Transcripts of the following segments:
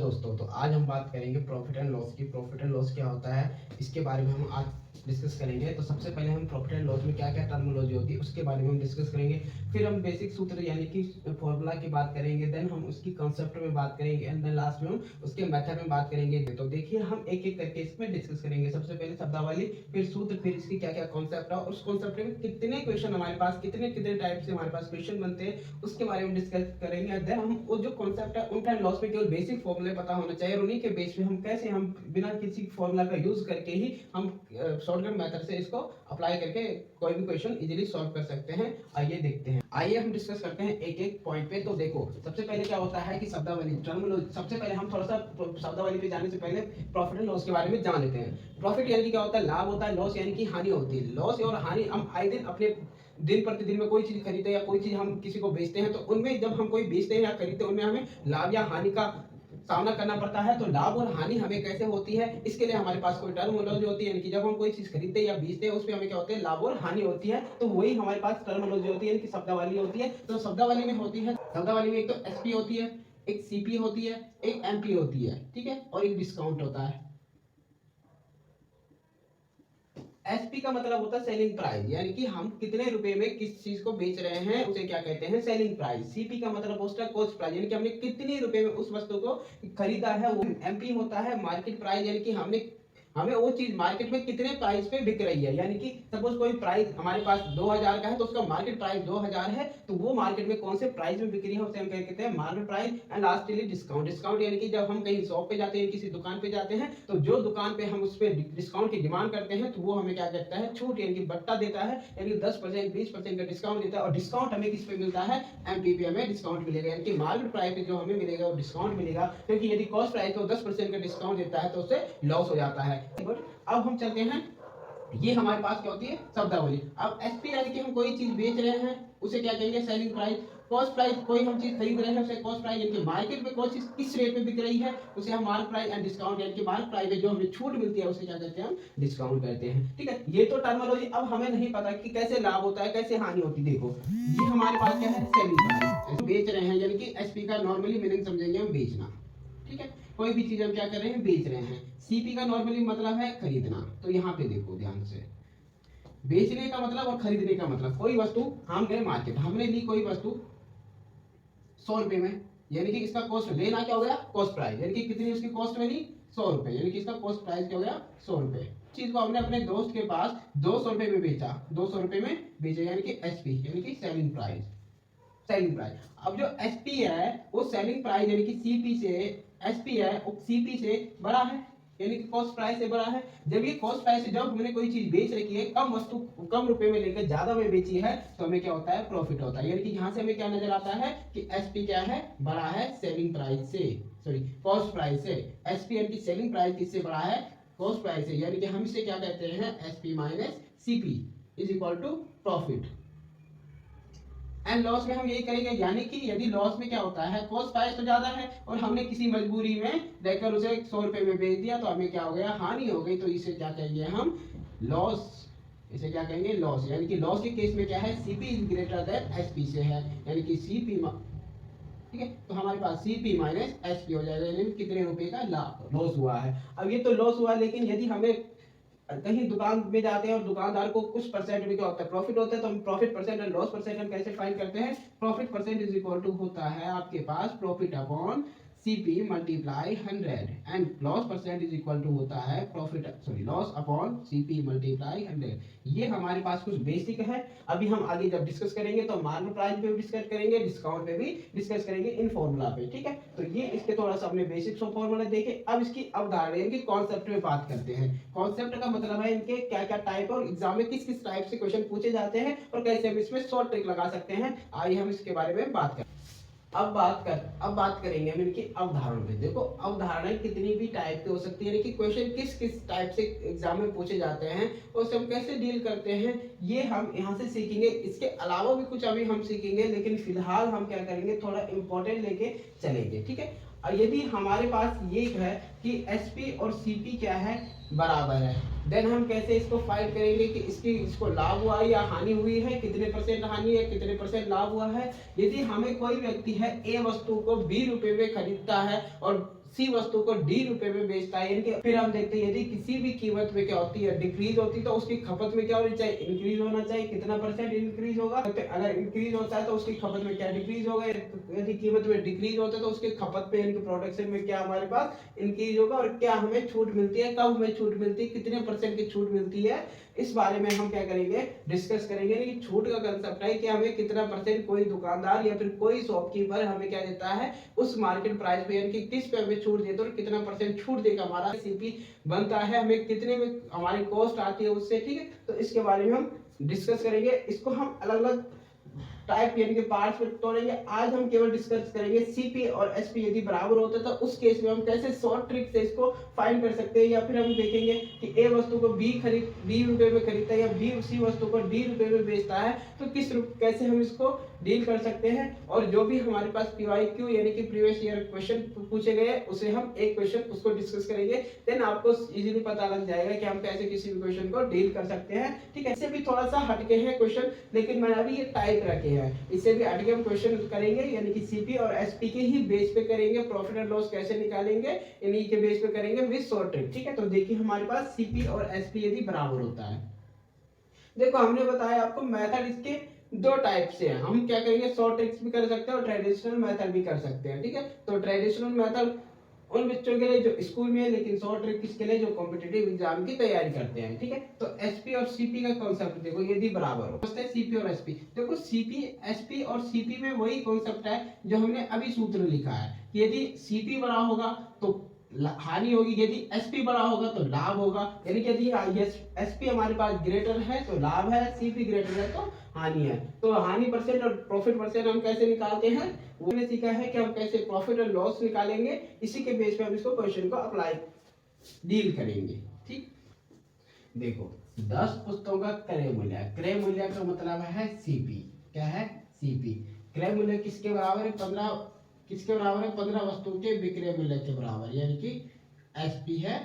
दोस्तों, तो आज हम बात करेंगे प्रॉफिट एंड लॉस की। प्रॉफिट एंड लॉस क्या होता है इसके बारे में हम आज डिस्कस करेंगे। तो सबसे पहले हम प्रॉफिट एंड लॉस में क्या क्या टर्मिनोलॉजी होती है उसके बारे में हम डिस्कस करेंगे। फिर हम बेसिक सूत्र यानी कि फॉर्मूला की बात करेंगे, देन हम उसकी कंसेप्ट में बात करेंगे एंड देन लास्ट में हम उसके मेथड में बात करेंगे। तो देखिए हम एक एक करके इसमें डिस्कस करेंगे। सबसे पहले शब्दावली, फिर सूत्र, फिर इसकी क्या क्या कॉन्सेप्ट है और उस कॉन्सेप्ट में कितने क्वेश्चन हमारे पास, कितने कितने टाइप से हमारे पास क्वेश्चन बनते हैं उसके बारे में डिस्कस करेंगे। देन हम वो जो कॉन्सेप्ट है उनका लॉस में केवल बेसिक फॉर्मूले पता होना चाहिए और उन्हीं के बेस पे हम कैसे हम बिना किसी फॉर्मूला का यूज करके ही हम शॉर्टकट मेथड से इसको अप्लाई करके कोई भी क्वेश्चन इजीली सॉल्व कर सकते हैं। आइए देखते हैं, आइए हम डिस्कस करते हैं एक एक पॉइंट पे। तो देखो सबसे पहले क्या होता है कि शब्दावली, टर्मिनोलॉजी। सबसे पहले हम थोड़ा सा शब्दावली पे जाने से पहले प्रॉफिट एंड लॉस के बारे में जान लेते हैं। प्रॉफिट यानी कि क्या होता है, लाभ होता है। लॉस यानी कि हानि होती है। लॉस और हानि हम आए दिन अपने दिन प्रतिदिन में कोई चीज खरीदते हैं या कोई चीज हम किसी को बेचते हैं, तो उनमें जब हम कोई बेचते हैं या खरीदते हैं उनमें हमें लाभ या हानि का सामना करना पड़ता है। तो लाभ और हानि हमें कैसे होती है, इसके लिए हमारे पास कोई टर्मिनोलॉजी होती है। यानी कि जब हम कोई चीज खरीदते हैं या बेचते हैं उसमें हमें क्या होते हैं, लाभ और हानि होती है। तो वही हमारे पास टर्मिनोलॉजी होती है, यानी कि शब्दावली होती है। तो शब्दावली में होती है, शब्दावली में एक तो एसपी होती है, एक सीपी होती है, एक एमपी होती है, ठीक है, और एक डिस्काउंट होता है। एसपी का मतलब होता है सेलिंग प्राइस, यानी कि हम कितने रुपए में किस चीज को बेच रहे हैं उसे क्या कहते हैं, सेलिंग प्राइस। सीपी का मतलब होता है कॉस्ट प्राइस, यानी कि हमने कितने रुपए में उस वस्तु को खरीदा है। वो एमपी होता है मार्केट प्राइस, यानी कि हमें वो चीज मार्केट में कितने प्राइस पे बिक रही है। यानी कि सपोज कोई प्राइस हमारे पास 2000 का है तो उसका मार्केट प्राइस 2000 है, तो वो मार्केट में कौन से प्राइस में बिक रही है उसे हम क्या कहते हैं, market price. And lastly discount. Discount यानी कि जब हम कहीं शॉप पे जाते हैं, किसी दुकान पे जाते हैं, तो जो दुकान पे हम उस पर डिस्काउंट की डिमांड करते हैं तो वो हमें क्या कहता है, छूट, यानी कि बट्टा देता है, यानी कि 10% 20% का डिस्काउंट देता है। और डिस्काउंट हमें किस पे मिलता है, एमपी पे हमें डिस्काउंट मिलेगा, यानी कि मार्केट प्राइस पे जो हमें मिलेगा वो डिस्काउंट मिलेगा। क्योंकि यदि कॉस्ट प्राइस को 10% का डिस्काउंट देता है तो उससे लॉस हो जाता है। अब हम चलते हैं, ये हमारे पास क्या होती है, शब्दावली। अब एसपी यानी कि हम कोई चीज बेच रहे हैं उसे क्या कहेंगे, सेलिंग प्राइस। कॉस्ट प्राइस, कोई हम चीज खरीद रहे हैं उसे कॉस्ट प्राइस, यानी कि मार्केट में कौन चीज किस रेट पे बिक रही है उसे हम मार्केट प्राइस। एंड डिस्काउंट यानी कि मार्केट प्राइस में जो हमें छूट मिलती है उसे क्या कहते हैं, हम डिस्काउंट कहते हैं। ठीक है, ये तो टर्मिनोलॉजी। अब हमें नहीं पता कि कैसे लाभ होता है कैसे हानि होती है। देखो ये हमारे पास क्या है, सेलिंग प्राइस, बेच रहे हैं, यानी कि एसपी का नॉर्मली मीनिंग समझेंगे हम, बेचना। ठीक है, कोई भी चीज हम क्या कर रहे हैं, बेच रहे हैं। सीपी का नॉर्मली मतलब है खरीदना। तो यहाँ पे देखो ध्यान से, बेचने का मतलब और खरीदने का मतलब। कोई वस्तु हम गए मार्केट, हमने ली कोई वस्तु 100 रुपए में, यानी कि इसका कॉस्ट, लेना क्या हो गया, कॉस्ट प्राइस, यानी कि कितनी उसकी कॉस्ट बनी, 100 रुपए, यानी कि इसका कॉस्ट प्राइस क्या हो गया, 100 रुपए। चीज को हमने अपने दोस्त के पास 200 रुपए में बेचा, 200 रुपए में बेचा, यानी कि एसपी, यानी कि सेलिंग प्राइस, सेलिंग प्राइस। अब जो एसपी है वो सेलिंग प्राइस यानी कि सीपी से, एसपी है वो सीपी से बड़ा है, यानी कि कॉस्ट प्राइस से बड़ा है। जब ये कॉस्ट प्राइस से, जब हमने कोई चीज बेच रखी है, कम वस्तु कम रुपए में लेकर ज्यादा में बेची है, तो हमें क्या होता है, प्रॉफिट होता है। यानी कि यहाँ से हमें क्या नजर आता है कि एसपी क्या है, बड़ा है सेलिंग प्राइस से, सॉरी कॉस्ट प्राइस से। एसपी यानी कि सेलिंग प्राइस किससे बड़ा है, कॉस्ट प्राइस से, यानी कि हम इसे क्या कहते हैं, SP minus CP is equal to profit. And loss में हम यही करेंगे, यानी कि यदि लॉस में क्या होता है, कॉस्ट प्राइस तो ज्यादा है और हमने किसी मजबूरी में देकर उसे 100 रुपए में बेच दिया, तो हमें क्या हो गया, हानि हो गई। तो इसे क्या कहेंगे हम, लॉस। इसे क्या कहेंगे, लॉस। यानी कि लॉस के केस में क्या है, CP is greater than SP से है, यानी कि सीपी, ठीक है, तो हमारे पास सीपी माइनस एसपी हो जाएगा, यानी कितने रुपए का लॉस हुआ है। अब ये तो लॉस हुआ, लेकिन यदि हमें कहीं दुकान में जाते हैं और दुकानदार को कुछ परसेंट में क्या होता है, प्रॉफिट होता है, तो हम profit percent and loss percent हम कैसे फाइंड करते हैं, profit percent is equal to होता है आपके पास profit upon CP multiply 100 and loss percent is equal to होता है profit, sorry loss upon CP multiply 100। ये हमारे पास कुछ बेसिक है। अभी हम आगे जब डिस्कस करेंगे तो मार्केट प्राइस पे भी डिस्कस करेंगे, डिस्काउंट पे भी डिस्कस करेंगे, इन फॉर्मूला पे। ठीक है, तो ये इसके थोड़ा सा हमने बेसिक फॉर्मूला देखे। अब इसकी अवधारणा, इनके कॉन्सेप्ट में बात करते हैं। कॉन्सेप्ट का मतलब है इनके क्या क्या टाइप और एग्जाम में किस किस टाइप से क्वेश्चन पूछे जाते हैं और कैसे हम इसमें शॉर्ट ट्रिक लगा सकते हैं। आइए हम इसके बारे में बात करें। अब बात करेंगे हम इनकी अवधारणा में। देखो अवधारणाएं कितनी भी टाइप की हो सकती है, यानी कि क्वेश्चन किस किस टाइप से एग्जाम में पूछे जाते हैं और उससे हम कैसे डील करते हैं, ये हम यहाँ से सीखेंगे। इसके अलावा भी कुछ अभी हम सीखेंगे, लेकिन फिलहाल हम क्या करेंगे, थोड़ा इंपॉर्टेंट लेके चलेंगे। ठीक है, और यदि हमारे पास ये है कि एसपी और सीपी क्या है, बराबर है, देन हम कैसे इसको फाइंड करेंगे कि इसको लाभ हुआ या हानि हुई है, कितने परसेंट हानि है कितने परसेंट लाभ हुआ है। यदि हमें कोई व्यक्ति है ए वस्तु को 20 रुपए में खरीदता है और सी वस्तु को डी रुपए में बेचता है, यानी कि फिर हम देखते हैं यदि किसी भी कीमत में क्या होती है डिक्रीज होती है तो उसकी खपत में क्या होनी चाहिए, इंक्रीज होना चाहिए। कितना परसेंट इंक्रीज होगा, अगर इंक्रीज होता है तो उसकी खपत में क्या डिक्रीज होगा, यदि कीमत में डिक्रीज होता है तो उसकी खपत पे यानी कि प्रोडक्शन में क्या हमारे पास इंक्रीज होगा। और क्या हमें छूट मिलती है, कब हमें छूट मिलती है, कितने परसेंट की छूट मिलती है, इस बारे में हम क्या करेंगे, डिस्कस करेंगे। कि छूट का कंसेप्ट है कि हमें कितना परसेंट कोई दुकानदार या फिर कोई शॉपकीपर हमें क्या देता है उस मार्केट प्राइस पे, यानी कि किस पे हमें छूट देता है और कितना परसेंट छूट देगा हमारा सीपी बनता है, हमें कितने में हमारी कॉस्ट आती है उससे, ठीक है। तो इसके बारे में हम डिस्कस करेंगे। इसको हम अलग अलग टाइप यानी कि पार्ट्स में तोड़ेंगे। आज हम केवल डिस्कस करेंगे सीपी और एसपी यदि बराबर होते तो उस केस में हम कैसे शॉर्ट ट्रिक से इसको फाइंड कर सकते हैं, या फिर हम देखेंगे कि ए वस्तु को बी रुपए में खरीदता है या बी उसी वस्तु को डी रुपए में बेचता है, तो कैसे हम इसको डील कर सकते हैं। और जो भी हमारे पास पीवाईक्यू यानी कि प्रीवियस ईयर क्वेश्चन पूछे गए उसे हम एक क्वेश्चन उसको डिस्कस करेंगे, देन आपको इजीली पता लग जाएगा कि हम कैसे किसी भी क्वेश्चन को डील कर सकते हैं, ठीक है। इससे भी थोड़ा सा हटके हैं क्वेश्चन, लेकिन मैंने अभी ये टाइप रखे हैं, इससे भी हटके हम क्वेश्चन करेंगे, यानी कि सीपी और एसपी के ही बेस पे करेंगे। प्रॉफिट एंड लॉस कैसे निकालेंगे इन्हीं के बेस पे करेंगे विद शॉर्ट ट्रिक, ठीक है। तो देखिए हमारे पास सीपी और एसपी यदि बराबर होता है, देखो हमने बताया आपको मेथड इसके दो टाइप से है। हम क्या करेंगे, शॉर्ट ट्रिक्स भी कर सकते हैं और ट्रेडिशनल मेथड भी कर सकते हैं, ठीक है। तो ट्रेडिशनल मेथड उन बच्चों के लिए जो स्कूल में है, लेकिन शॉर्ट ट्रिक किसके लिए, जो कॉम्पिटिटिव एग्जाम की तैयारी करते हैं, ठीक है। तो एसपी और सीपी का कॉन्सेप्ट देखो यदि बराबर हो, सीपी और एसपी, देखो सीपी एसपी और सीपी में वही कॉन्सेप्ट है जो हमने अभी सूत्र लिखा है। यदि सीपी बड़ा होगा तो हानि होगी, यदि एसपी बड़ा होगा तो लाभ होगा, यानी कि यदि एसपी हमारे पास ग्रेटर है तो लाभ है, सीपी ग्रेटर है तो हानि है। तो हानि परसेंट और प्रॉफिट परसेंट हम कैसे निकालते हैं, वो हमने सीखा है कि हम कैसे प्रॉफिट और लॉस निकालेंगे, इसी के बेस पे हम इसको क्वेश्चन को अप्लाई डील करेंगे, ठीक। देखो 10 पुस्तकों का क्रय मूल्य का मतलब है सीपी, क्या है, सीपी। क्रय मूल्य किसके बराबर है, 15 किसके बराबर है, 15 वस्तुओं के विक्रय मूल्य के बराबर, यानी कि एसपी है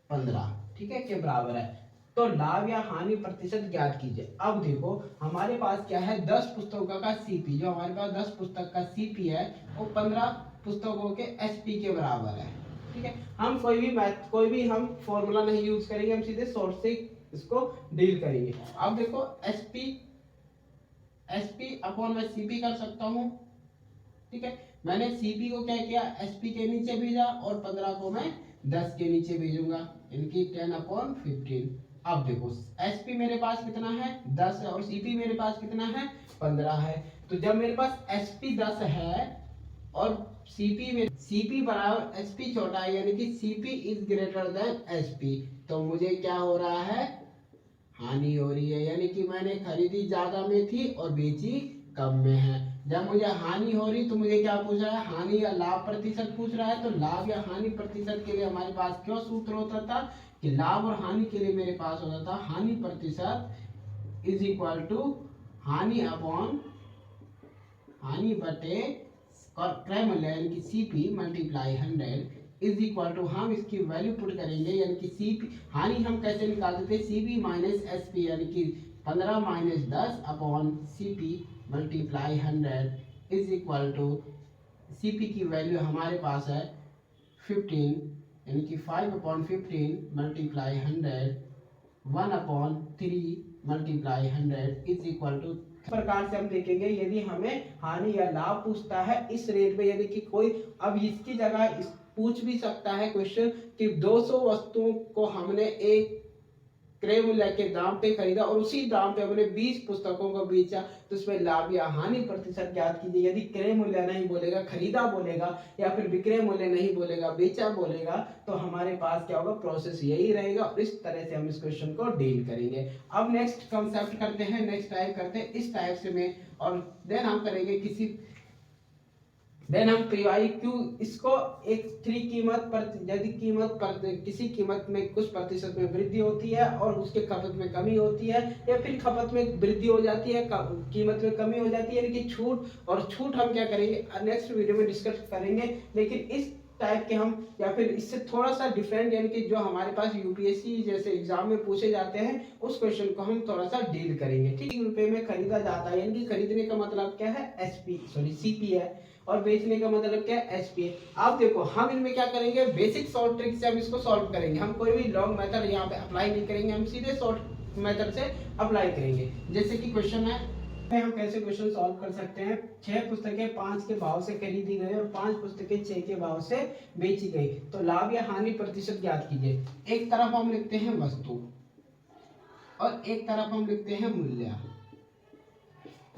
15, ठीक है, के बराबर है। तो लाभ या हानि प्रतिशत ज्ञात कीजिए। अब देखो हमारे पास क्या है, 10 पुस्तकों का सीपी, जो हमारे पास 10 पुस्तक का सीपी है वो 15 पुस्तकों के एसपी के बराबर है, ठीक है। हम कोई भी हम फॉर्मूला नहीं यूज करेंगे, हम सीधे शॉर्ट से इसको डील करेंगे। अब देखो एसपी अपॉन मैं सीपी कर सकता हूँ, ठीक है। मैंने सीपी को क्या किया, एसपी के नीचे भेजा और 15 को मैं 10 के नीचे भेजूंगा, इनकी 10/15। अब देखो एसपी मेरे पास कितना है, 10 है, और सीपी मेरे पास कितना है, 15 है। तो जब मेरे पास एसपी 10 है और सीपी बराबर एसपी छोटा है, यानी कि CP is greater than SP, तो मुझे क्या हो रहा है, हानि हो रही है, यानी कि मैंने खरीदी ज्यादा में थी और बेची कम में है। जब मुझे हानि हो रही तो मुझे क्या पूछ रहा है, हानि या लाभ प्रतिशत पूछ रहा है। तो लाभ या हानि प्रतिशत के लिए हमारे पास क्यों सूत्र होता था कि लाभ और हानि के लिए मेरे पास होता था हानि प्रतिशत इज इक्वल टू हानि अपॉन हानि बटे क्रय मूल्य यानी कि CP multiply 100 is equal to, हम इसकी वैल्यू पुट करेंगे, यानी कि सीपी हानि हम कैसे निकालते थे, सीपी माइनस एसपी, यानी कि 15 minus 10 upon CP multiply 100 is equal to, CP की वैल्यू हमारे पास है 15, यानी कि 5/15 multiply 100 1/3 multiply 100 is equal to. प्रकार से हम देखेंगे यदि हमें हानि या लाभ पूछता है इस रेट में, यदि कि कोई अब इसकी जगह पूछ भी सकता है क्वेश्चन कि 200 वस्तुओं को हमने एक क्रय मूल्य के दाम पे खरीदा और उसी दाम पे हमने 20 पुस्तकों को बेचा, तो उसमें लाभ या हानि प्रतिशत ज्ञात कीजिए। यदि क्रय मूल्य नहीं बोलेगा, खरीदा बोलेगा, या फिर विक्रय मूल्य नहीं बोलेगा, बेचा बोलेगा, तो हमारे पास क्या होगा, प्रोसेस यही रहेगा और इस तरह से हम इस क्वेश्चन को डील करेंगे। अब नेक्स्ट कंसेप्ट करते हैं, नेक्स्ट टाइप करते हैं इस टाइप से में, और देन हम करेंगे देन हम पीवाईक्यू इसको एक कीमत पर, यदि किसी कीमत में कुछ प्रतिशत में वृद्धि होती है और उसके खपत में कमी होती है, या फिर खपत में वृद्धि हो जाती है कीमत में कमी हो जाती है, यानी कि छूट, और छूट हम क्या करेंगे नेक्स्ट वीडियो में डिस्कस करेंगे। लेकिन इस टाइप के हम, या फिर इससे थोड़ा सा डिफरेंट, यानी कि जो हमारे पास यूपीएससी जैसे एग्जाम में पूछे जाते हैं उस क्वेश्चन को हम थोड़ा सा डील करेंगे, ठीक। रुपए में खरीदा जाता है, यानी कि खरीदने का मतलब क्या है, सीपी है, और बेचने का मतलब क्या है, एसपी। अब देखो हम इनमें क्या करेंगे, बेसिक शॉर्ट ट्रिक से हम इसको सॉल्व करेंगे। हम कोई भी लॉन्ग मेथड यहाँ पे अप्लाई नहीं करेंगे, हम सीधे शॉर्ट मेथड से अप्लाई करेंगे। जैसे कि क्वेश्चन है, हम कैसे क्वेश्चन सॉल्व कर सकते हैं। 6 पुस्तकें 5 के भाव से खरीदी गई और 5 पुस्तकें 6 के भाव से बेची गई, तो लाभ या हानि प्रतिशत ज्ञात कीजिए। एक तरफ हम लिखते हैं वस्तु और एक तरफ हम लिखते हैं मूल्य।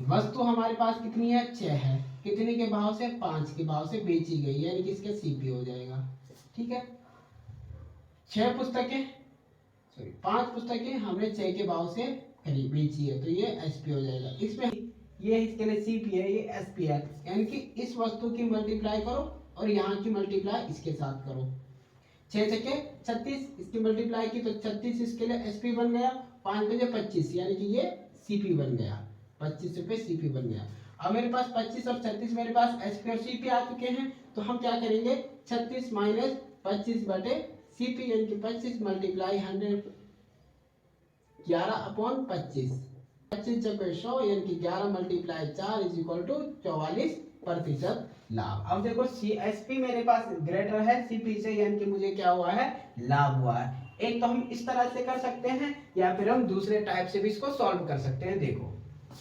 वस्तु हमारे पास कितनी है, 6 है, कितने के भाव से, 5 के भाव से बेची गई, यानी कि इसका सीपी हो जाएगा। ठीक है, 6 पुस्तकें सॉरी 5 पुस्तकें हमने 6 के भाव से खरीद बेची है, तो ये एसपी हो जाएगा। इसमें ये इसके लिए सीपी है, ये एसपी है, यानी कि इस वस्तु की मल्टीप्लाई करो और यहाँ की मल्टीप्लाई इसके साथ करो। 6 छके 36, इसकी मल्टीप्लाई की तो 36 इसके लिए एसपी बन गया, 5 बजे 25, यानी कि ये सीपी बन गया, 25 रुपए सीपी बन गया। अब मेरे पास 25 और 36 मेरे पास एसपी और सीपी आ चुके हैं, तो हम क्या करेंगे, 36 माइनस 25 बटे सीपी, यानी कि 25 मल्टीप्लाई 100, 11/25, 25 जब 100, यानी कि 11 मल्टीप्लाई 4 इज इक्वल टू 44% लाभ। अब देखो सीएसपी मेरे पास ग्रेटर है सीपी से, यानी कि मुझे क्या हुआ है, लाभ हुआ है। एक तो हम इस तरह से कर सकते हैं या फिर हम दूसरे टाइप से भी इसको सॉल्व कर सकते हैं। देखो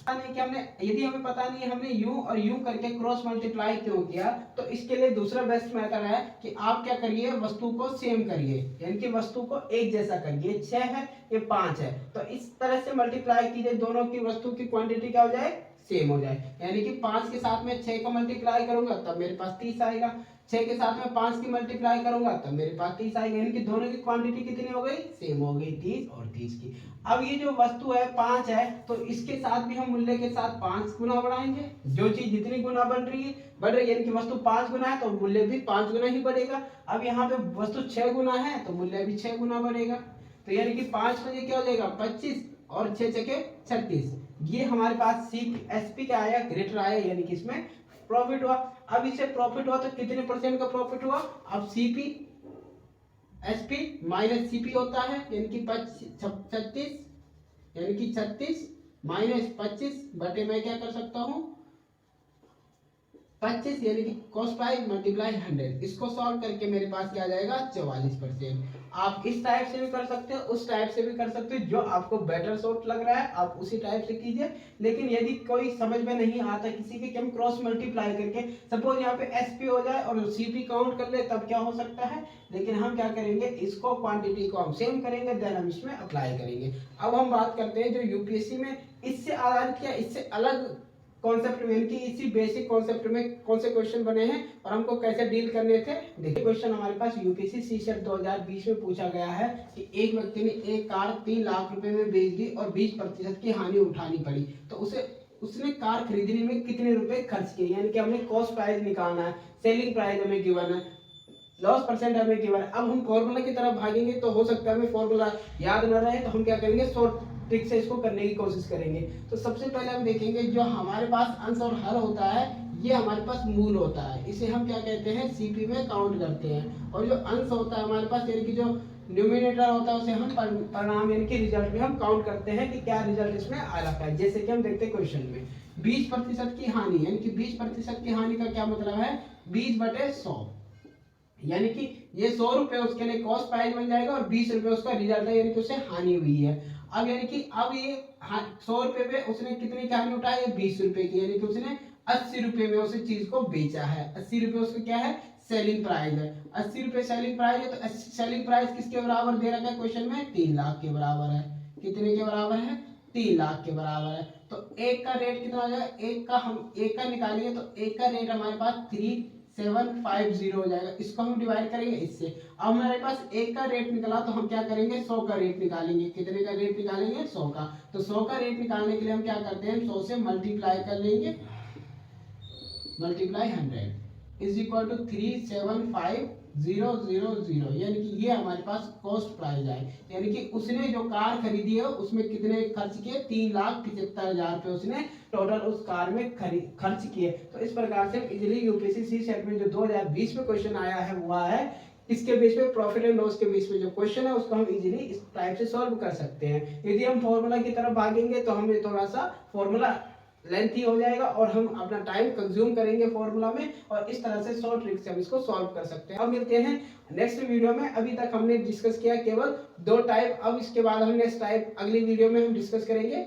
नहीं कि हमने, यदि हमें पता नहीं है हमने यू और यू करके क्रॉस मल्टीप्लाई क्यों किया, तो इसके लिए दूसरा बेस्ट मेथड है कि आप क्या करिए, वस्तु को सेम करिए, यानी कि वस्तु को एक जैसा करिए। 6 है, ये 5 है, तो इस तरह से मल्टीप्लाई कीजिए, दोनों की वस्तु की क्वांटिटी क्या हो जाए, सेम हो जाए। यानी कि 5 के साथ में 6 का मल्टीप्लाई करूंगा तब मेरे पास 30 आएगा, 6 के साथ में 5 की मल्टीप्लाई करूंगा तब मेरे पास 30 आएगा, यानी कि दोनों की क्वांटिटी कितनी हो गई, सेम हो गई, 30 और 30 की। अब ये जो वस्तु है 5 है, तो इसके साथ भी हम मूल्य के साथ 5 गुना बढ़ाएंगे। जो चीज जितनी गुना बढ़ रही है यानी कि वस्तु 5 गुना है तो मूल्य भी 5 गुना ही बढ़ेगा। अब यहाँ पे वस्तु 6 गुना है तो मूल्य भी 6 गुना बढ़ेगा, तो यानी कि 5 बजे क्या हो जाएगा, 25 और 6 छके 36। ये हमारे पास एसपी का आया, ग्रेटर आया, यानी कि इसमें प्रॉफिट हुआ। अब इसे प्रॉफिट हुआ तो कितने परसेंट का प्रॉफिट हुआ, अब सीपी एसपी माइनस सीपी होता है, यानी कि 36, यानी कि 36 माइनस 25 बटे मैं क्या कर सकता हूँ 25, यानी कि कॉस्ट प्राइस मल्टीप्लाई 100। इसको सॉल्व करके मेरे पास क्या आ जाएगा, 44%। आप इस टाइप से भी कर सकते हो, उस टाइप से भी कर सकते हो, जो आपको बेटर शॉर्ट लग रहा है आप उसी टाइप से कीजिए। लेकिन यदि कोई समझ में नहीं आता किसी के, कि हम क्रॉस मल्टीप्लाई करके सपोज यहाँ पे एसपी हो जाए और सीपी काउंट कर ले, तब क्या हो सकता है। लेकिन हम क्या करेंगे, इसको क्वांटिटी को हम सेम करेंगे, देन हम इसमें अप्लाई करेंगे। अब हम बात करते हैं जो यूपीएससी में इससे आधारित या इससे अलग कॉन्सेप्ट में, कि इसी बेसिक कॉन्सेप्ट में कौन से क्वेश्चन बने हैं और हमको कैसे डील करने थे। देखिए क्वेश्चन हमारे पास यूपीएससी सीसेट 2020 में पूछा गया है कि एक व्यक्ति ने एक कार 3 लाख रुपए में बेच दी और 20% की हानि उठानी पड़ी, तो उसने कार खरीदने में कितने रुपए खर्च किए, यानी कि हमने कॉस्ट प्राइस निकालना है, सेलिंग प्राइस हमें गिवन है, लॉस परसेंट हमें गिवन है। अब हम फॉर्मूला की तरफ भागेंगे तो हो सकता है हमें फॉर्मूला याद न रहे, तो हम क्या करेंगे, शॉर्ट ट्रिक से इसको करने की कोशिश करेंगे। तो सबसे पहले हम देखेंगे जो हमारे पास अंश और हर होता है, ये हमारे पास मूल होता है, इसे हम क्या कहते हैं, सीपी में काउंट करते हैं। और जो अंश होता है हमारे पास, यानी कि जो न्यूमिनेटर होता है, उसे हम परिणाम यानी कि रिजल्ट में हम काउंट करते हैं कि क्या रिजल्ट इसमें आ रखा है। जैसे कि हम देखते हैं क्वेश्चन में 20% की हानि, यानी कि 20% की हानि का क्या मतलब है, 20/100, यानी कि ये 100 रुपए उसके लिए कॉस्ट प्राइस बन जाएगा और 20 रुपए उसका रिजल्ट है, यानी कि उसे हानि हुई है। अब यानी कि अब ये 100 रुपए पे उसने कितने की हानि उठाई है, 20 रुपए की, यानी कि उसने 80 रुपए में उस चीज को बेचा है। 80 रुपए उसका क्या है, सेलिंग प्राइस है। 80 रुपए सेलिंग प्राइस है, तो सेलिंग प्राइस किसके बराबर दे रखा है क्वेश्चन में, 3 लाख के बराबर है। कितने के बराबर है, 3 लाख के बराबर है। तो एक का रेट कितना हो जाएगा, एक का निकालेंगे तो एक का रेट हमारे पास 3750 हो जाएगा। इसको हम डिवाइड करेंगे इससे। अब हमारे पास एक का रेट निकला तो हम क्या करेंगे, 100 का रेट निकालेंगे। कितने का रेट निकालेंगे, 100 का। तो 100 का रेट निकालने के लिए हम क्या करते हैं, 100 से मल्टीप्लाई कर लेंगे, मल्टीप्लाई 100 इज इक्वल टू 375000, यानी कि ये हमारे पास कॉस्ट प्राइस है, यानी कि उसने जो कार खरीदी है उसमें कितने खर्च किए, 3,75,000 रुपए उसने टोटल उस कार में खर्च किए। तो इस प्रकार से इजीली यूपीएससी सी सेट में जो 2020 में क्वेश्चन आया है हुआ है, इसके बेस पे प्रॉफिट एंड लॉस के बेस पे जो क्वेश्चन है उसको हम इजीली इस टाइप से सॉल्व कर सकते हैं। यदि हम फॉर्मूला की तरफ भागेंगे तो हमें थोड़ा सा फॉर्मूला लेंथी हो जाएगा और हम अपना टाइम कंज्यूम करेंगे फॉर्मूला में, और इस तरह से शॉर्ट ट्रिक से हम इसको सॉल्व कर सकते हैं। अब मिलते हैं नेक्स्ट वीडियो में। अभी तक हमने डिस्कस किया केवल 2 टाइप, अब इसके बाद हम नेक्स्ट टाइप अगली वीडियो में हम डिस्कस करेंगे।